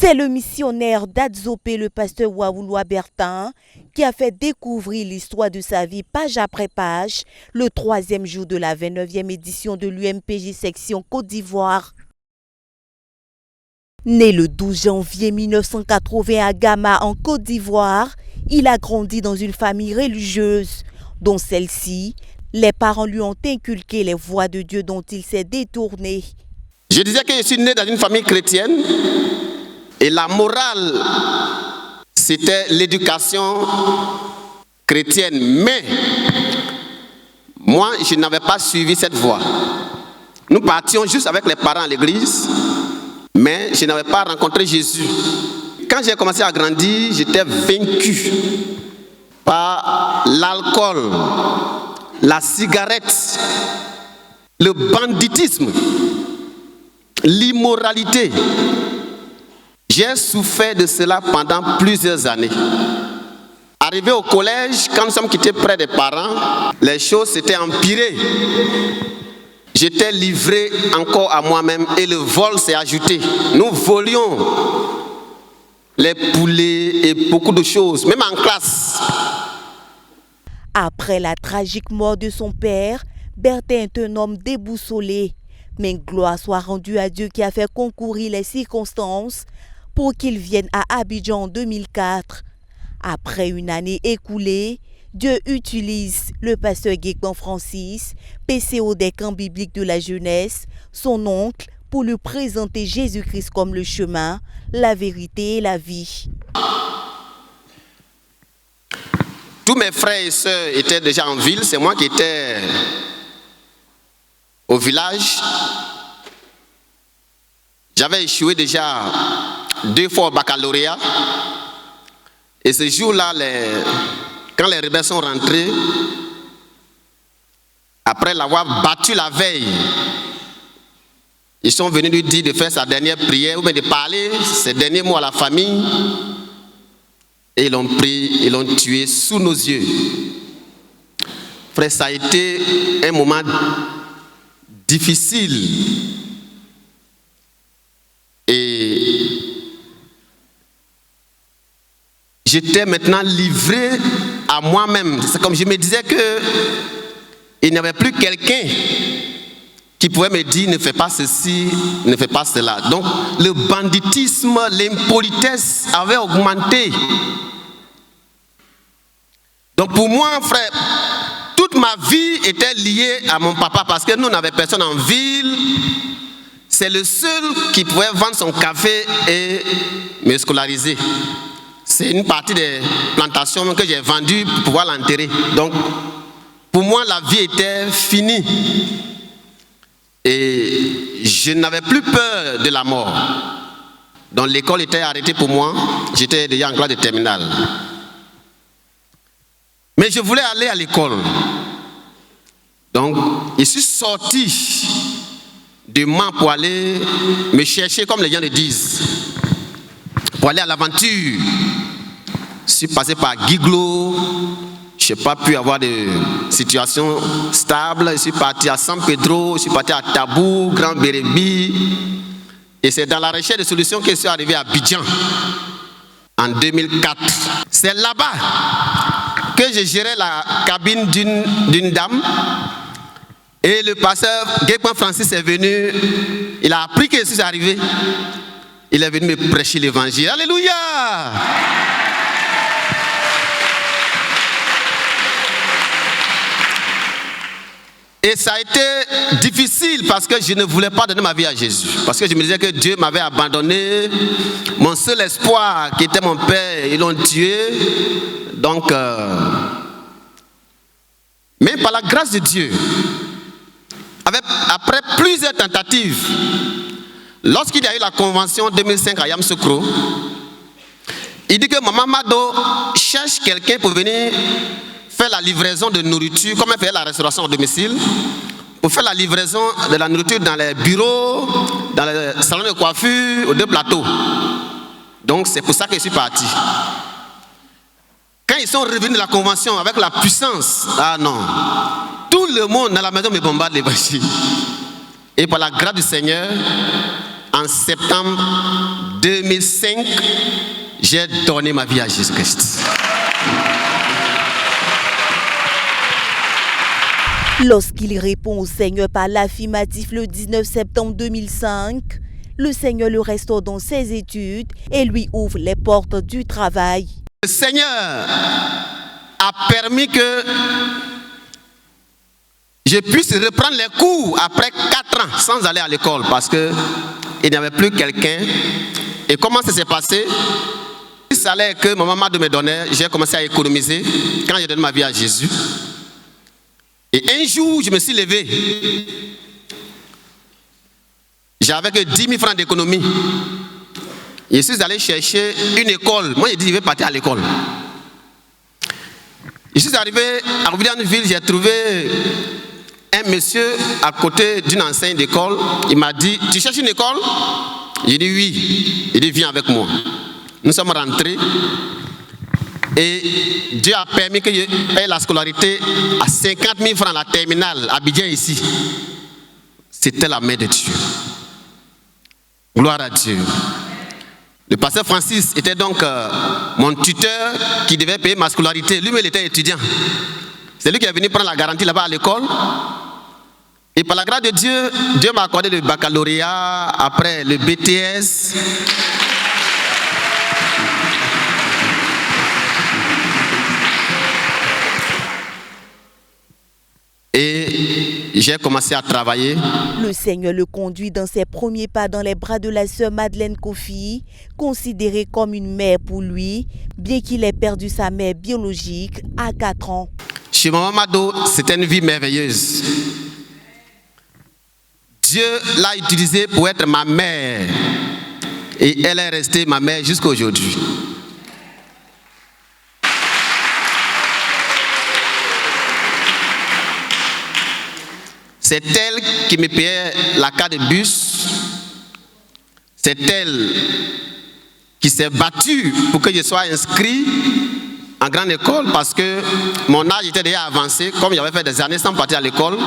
C'est le missionnaire d'Adzopé, le pasteur Wawuloa Bertin, qui a fait découvrir l'histoire de sa vie page après page, le 3e jour de la 29e édition de l'UMPJ section Côte d'Ivoire. Né le 12 janvier 1980 à Gama en Côte d'Ivoire, il a grandi dans une famille religieuse, dont celle-ci, les parents lui ont inculqué les voies de Dieu dont il s'est détourné. Je disais que je suis né dans une famille chrétienne et la morale, c'était l'éducation chrétienne. Mais moi, je n'avais pas suivi cette voie. Nous partions juste avec les parents à l'église, mais je n'avais pas rencontré Jésus. Quand j'ai commencé à grandir, j'étais vaincu par l'alcool, la cigarette, le banditisme, l'immoralité. J'ai souffert de cela pendant plusieurs années. Arrivé au collège, quand nous sommes quittés près des parents, les choses s'étaient empirées. J'étais livré encore à moi-même et le vol s'est ajouté. Nous volions les poulets et beaucoup de choses, même en classe. Après la tragique mort de son père, Bertin est un homme déboussolé. Mais gloire soit rendue à Dieu qui a fait concourir les circonstances pour qu'il vienne à Abidjan en 2004. Après une année écoulée, Dieu utilise le pasteur Guégan Francis, PCO des camps bibliques de la jeunesse, son oncle, pour lui présenter Jésus-Christ comme le chemin, la vérité et la vie. Tous mes frères et sœurs étaient déjà en ville, c'est moi qui étais au village. J'avais échoué déjà 2 fois au baccalauréat. Et ce jour-là, quand les rebelles sont rentrés, après l'avoir battu la veille, ils sont venus lui dire de faire sa dernière prière ou bien de parler ses derniers mots à la famille. Et ils l'ont pris, ils l'ont tué sous nos yeux. Frère, ça a été un moment difficile. Et j'étais maintenant livré à moi-même. C'est comme je me disais qu'il n'y avait plus quelqu'un qui pouvait me dire ne fais pas ceci, ne fais pas cela. Donc le banditisme, l'impolitesse avait augmenté. Donc pour moi, frère, toute ma vie était liée à mon papa parce que nous n'avions personne en ville. C'est le seul qui pouvait vendre son café et me scolariser. C'est une partie des plantations que j'ai vendues pour pouvoir l'enterrer. Donc pour moi, la vie était finie. Et je n'avais plus peur de la mort. Donc l'école était arrêtée pour moi. J'étais déjà en classe de terminale. Mais je voulais aller à l'école. Donc je suis sorti de Mans pour aller me chercher, comme les gens le disent, pour aller à l'aventure. Je suis passé par Guiglo. Je n'ai pas pu avoir de situation stable. Je suis parti à San Pedro, je suis parti à Tabou, Grand Bérébi. Et c'est dans la recherche de solutions que je suis arrivé à Abidjan en 2004. C'est là-bas que je gérais la cabine d'une dame. Et le pasteur Guégan Francis est venu. Il a appris que je suis arrivé. Il est venu me prêcher l'évangile. Alléluia! Et ça a été difficile parce que je ne voulais pas donner ma vie à Jésus. Parce que je me disais que Dieu m'avait abandonné. Mon seul espoir, qui était mon père, ils l'ont tué. Donc, mais par la grâce de Dieu, après plusieurs tentatives, lorsqu'il y a eu la convention 2005 à Yamoussoukro, il dit que Maman Mado cherche quelqu'un pour venir faire la livraison de nourriture, comme elle fait la restauration au domicile, pour faire la livraison de la nourriture dans les bureaux, dans les salons de coiffure, aux 2 plateaux. Donc c'est pour ça que je suis parti. Quand ils sont revenus de la convention avec la puissance, ah non, tout le monde dans la maison me bombarde l'évangile. Et par la grâce du Seigneur, en septembre 2005, j'ai donné ma vie à Jésus-Christ. Lorsqu'il répond au Seigneur par l'affirmatif le 19 septembre 2005, le Seigneur le restaure dans ses études et lui ouvre les portes du travail. Le Seigneur a permis que je puisse reprendre les cours après 4 ans sans aller à l'école parce qu'il n'y avait plus quelqu'un. Et comment ça s'est passé? Le salaire que ma maman me donnait, j'ai commencé à économiser quand j'ai donné ma vie à Jésus. Et un jour, je me suis levé. J'avais que 10 000 francs d'économie. Je suis allé chercher une école. Moi, j'ai dit, je vais partir à l'école. Je suis arrivé à Rouvière-Ville, j'ai trouvé un monsieur à côté d'une enseigne d'école. Il m'a dit, tu cherches une école? J'ai dit oui. Il dit, viens avec moi. Nous sommes rentrés. Et Dieu a permis que je paye la scolarité à 50 000 francs, la terminale, à Abidjan ici. C'était la main de Dieu. Gloire à Dieu. Le pasteur Francis était donc mon tuteur qui devait payer ma scolarité. Lui-même, il était étudiant. C'est lui qui est venu prendre la garantie là-bas à l'école. Et par la grâce de Dieu, Dieu m'a accordé le baccalauréat, après le BTS. Et j'ai commencé à travailler. Le Seigneur le conduit dans ses premiers pas dans les bras de la sœur Madeleine Kofi, considérée comme une mère pour lui, bien qu'il ait perdu sa mère biologique à 4 ans. Chez Maman Mado, c'était une vie merveilleuse. Dieu l'a utilisée pour être ma mère. Et elle est restée ma mère jusqu'à aujourd'hui. C'est elle qui me payait la carte de bus. C'est elle qui s'est battue pour que je sois inscrit en grande école parce que mon âge était déjà avancé, comme j'avais fait des années sans partir à l'école.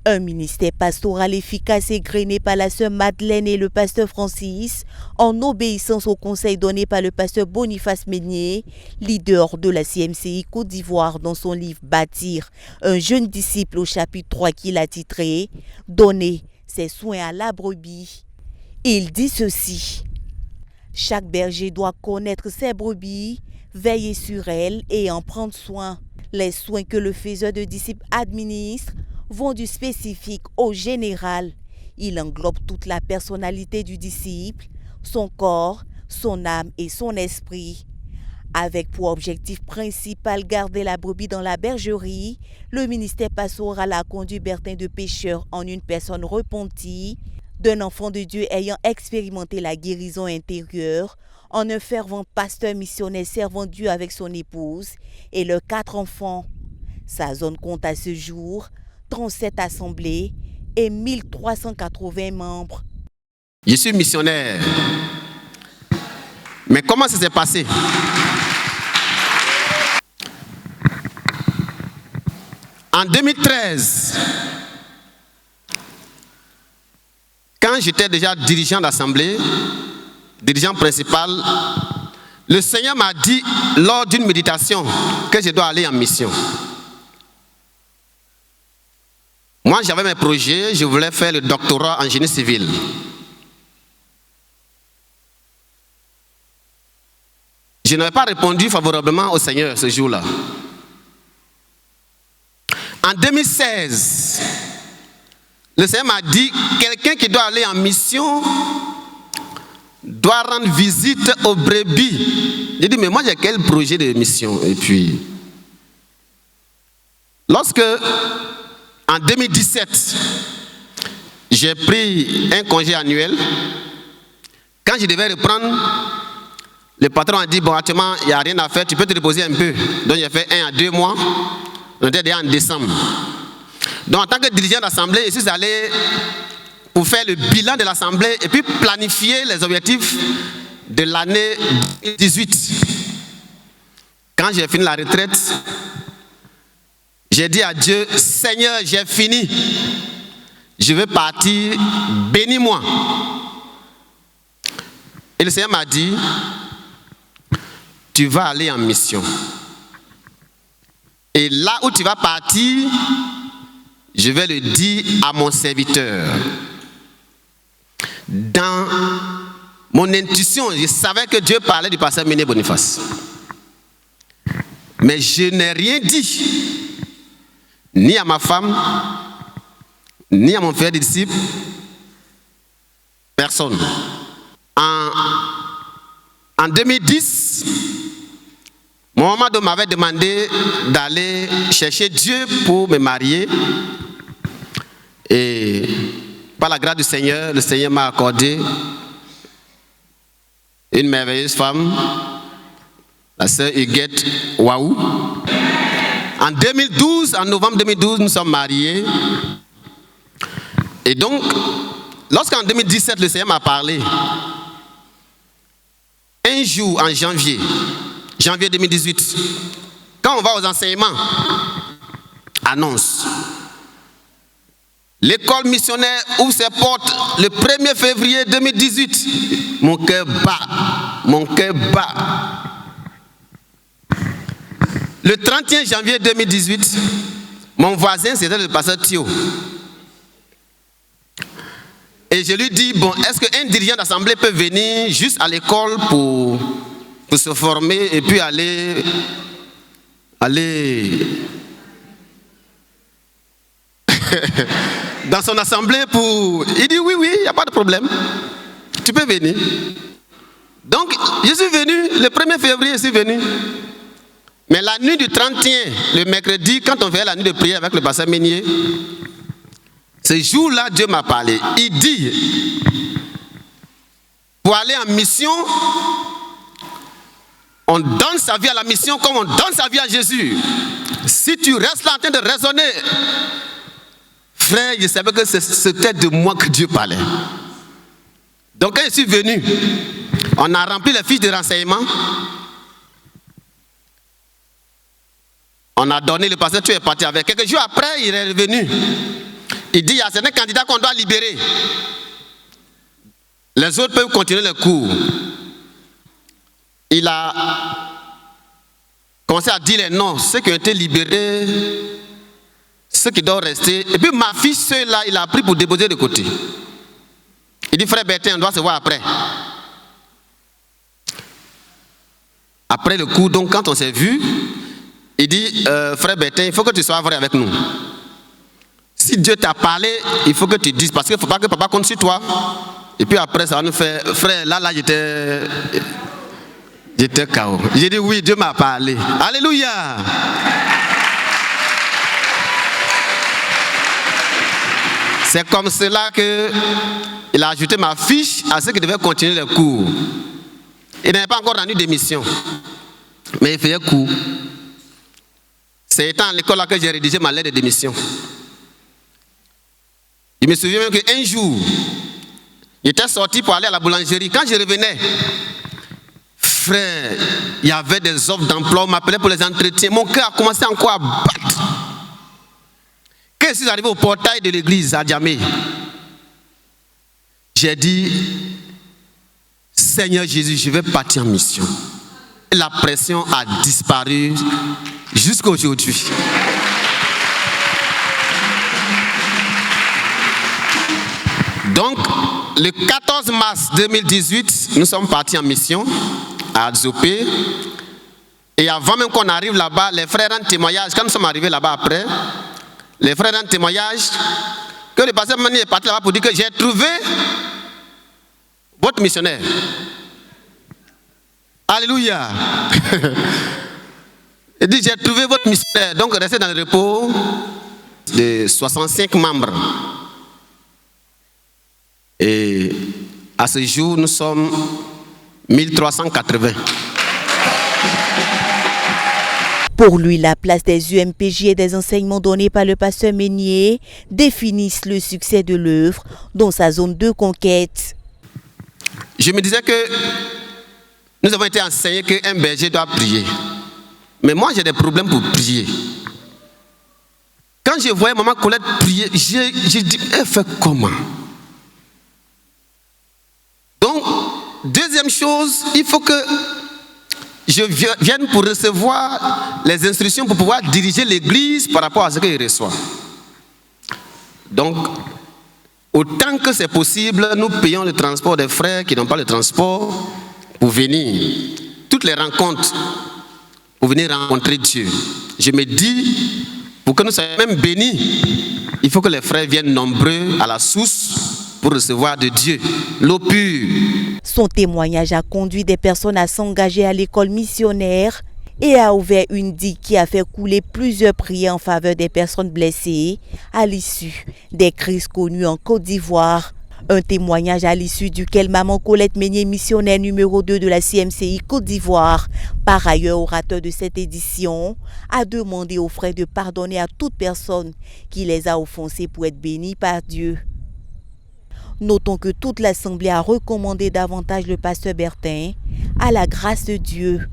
Un ministère pastoral efficace égrené par la sœur Madeleine et le pasteur Francis, en obéissance au conseil donné par le pasteur Boniface Meunier, leader de la CMCI Côte d'Ivoire, dans son livre « Bâtir un jeune disciple » au chapitre 3 qu'il a titré « Donner ses soins à la brebis ». Il dit ceci: « Chaque berger doit connaître ses brebis, veiller sur elles et en prendre soin. Les soins que le faiseur de disciples administre vont du spécifique au général. Il englobe toute la personnalité du disciple, son corps, son âme et son esprit. Avec pour objectif principal garder la brebis dans la bergerie, le ministère pastoral a conduit Bertin de Pêcheur en une personne repentie, d'un enfant de Dieu ayant expérimenté la guérison intérieure, en un fervent pasteur missionnaire servant Dieu avec son épouse et leurs 4 enfants. Sa zone compte à ce jour 37 assemblées et 1380 membres. Je suis missionnaire. Mais comment ça s'est passé? En 2013, quand j'étais déjà dirigeant d'assemblée, dirigeant principal, le Seigneur m'a dit lors d'une méditation que je dois aller en mission. Moi, j'avais mes projets, je voulais faire le doctorat en génie civil. Je n'avais pas répondu favorablement au Seigneur ce jour-là. En 2016, le Seigneur m'a dit, quelqu'un qui doit aller en mission doit rendre visite aux brebis. J'ai dit, mais moi j'ai quel projet de mission? Et puis, lorsque en 2017, j'ai pris un congé annuel. Quand je devais reprendre, le patron a dit, bon, actuellement, il n'y a rien à faire, tu peux te reposer un peu. Donc, j'ai fait 1 à 2 mois. On était déjà en décembre. Donc, en tant que dirigeant d'assemblée, je suis allé pour faire le bilan de l'assemblée et puis planifier les objectifs de l'année 2018. Quand j'ai fini la retraite, j'ai dit à Dieu, Seigneur, j'ai fini. Je veux partir, bénis-moi. Et le Seigneur m'a dit, tu vas aller en mission. Et là où tu vas partir, je vais le dire à mon serviteur. Dans mon intuition, je savais que Dieu parlait du pasteur Ménié Boniface. Mais je n'ai rien dit, ni à ma femme, ni à mon frère de disciple, personne. En 2010, mon maman m'avait demandé d'aller chercher Dieu pour me marier. Et par la grâce du Seigneur, le Seigneur m'a accordé une merveilleuse femme, la sœur Huguette Waou. En 2012, en novembre 2012, nous sommes mariés. Et donc, lorsqu'en 2017, le Seigneur m'a parlé, un jour en janvier 2018, quand on va aux enseignements, annonce. L'école missionnaire ouvre ses portes le 1er février 2018. Mon cœur bat, mon cœur bat. Le 31 janvier 2018, mon voisin, c'était le pasteur Thio. Et je lui dis, bon, est-ce qu'un dirigeant d'assemblée peut venir juste à l'école pour se former et puis aller dans son assemblée pour... Il dit oui, il n'y a pas de problème. Tu peux venir. Donc, je suis venu, le 1er février, je suis venu. Mais la nuit du 31, le mercredi, quand on fait la nuit de prière avec le pasteur Ménié, ce jour-là, Dieu m'a parlé. Il dit, pour aller en mission, on donne sa vie à la mission comme on donne sa vie à Jésus. Si tu restes là en train de raisonner, frère, je savais que c'était de moi que Dieu parlait. Donc quand je suis venu, on a rempli les fiches de renseignement. On a donné, le pasteur, tu es parti avec. Quelques jours après, il est revenu. Il dit, il y a certains candidats qu'on doit libérer. Les autres peuvent continuer le cours. Il a commencé à dire les noms, ceux qui ont été libérés, ceux qui doivent rester. Et puis ma fille, ceux-là, il a pris pour déposer de côté. Il dit, frère Bertin, on doit se voir après. Après le cours, donc quand on s'est vu, il dit, frère Bertin, il faut que tu sois vrai avec nous. Si Dieu t'a parlé, il faut que tu dises, parce qu'il ne faut pas que papa compte sur toi. Et puis après, ça va nous faire, frère, là, j'étais KO. J'ai dit, oui, Dieu m'a parlé. Alléluia. C'est comme cela qu'il a ajouté ma fiche à ceux qui devaient continuer le cours. Il n'avait pas encore rendu d'émission, mais il faisait cours. C'est étant à l'école là que j'ai rédigé ma lettre de démission. Je me souviens même qu'un jour, j'étais sorti pour aller à la boulangerie. Quand je revenais, frère, il y avait des offres d'emploi, on m'appelait pour les entretiens. Mon cœur a commencé encore à battre. Quand je suis arrivé au portail de l'église à Djamé, j'ai dit, Seigneur Jésus, je vais partir en mission. Et la pression a disparu jusqu'à aujourd'hui. Donc, le 14 mars 2018, nous sommes partis en mission à Adzopé. Et avant même qu'on arrive là-bas, les frères rendent témoignage. Quand nous sommes arrivés là-bas après, les frères rendent témoignage que le pasteur Mani est parti là-bas pour dire que j'ai trouvé votre missionnaire. Alléluia. Il dit, j'ai trouvé votre missionnaire. Donc, restez dans le repos de 65 membres. Et à ce jour, nous sommes 1380. Pour lui, la place des UMPJ et des enseignements donnés par le pasteur Ménié définissent le succès de l'œuvre dans sa zone de conquête. Je me disais que nous avons été enseignés qu'un berger doit prier. Mais moi, j'ai des problèmes pour prier. Quand je voyais maman Colette prier, j'ai dit, elle fait comment? Donc, deuxième chose, il faut que je vienne pour recevoir les instructions pour pouvoir diriger l'église par rapport à ce qu'il reçoit. Donc, autant que c'est possible, nous payons le transport des frères qui n'ont pas le transport pour venir. Toutes les rencontres, pour venir rencontrer Dieu. Je me dis, pour que nous soyons même bénis, il faut que les frères viennent nombreux à la source pour recevoir de Dieu l'eau pure. Son témoignage a conduit des personnes à s'engager à l'école missionnaire et a ouvert une digue qui a fait couler plusieurs prières en faveur des personnes blessées à l'issue des crises connues en Côte d'Ivoire. Un témoignage à l'issue duquel Maman Colette Meunier, missionnaire numéro 2 de la CMCI Côte d'Ivoire, par ailleurs orateur de cette édition, a demandé aux frères de pardonner à toute personne qui les a offensés pour être bénis par Dieu. Notons que toute l'Assemblée a recommandé davantage le pasteur Bertin à la grâce de Dieu.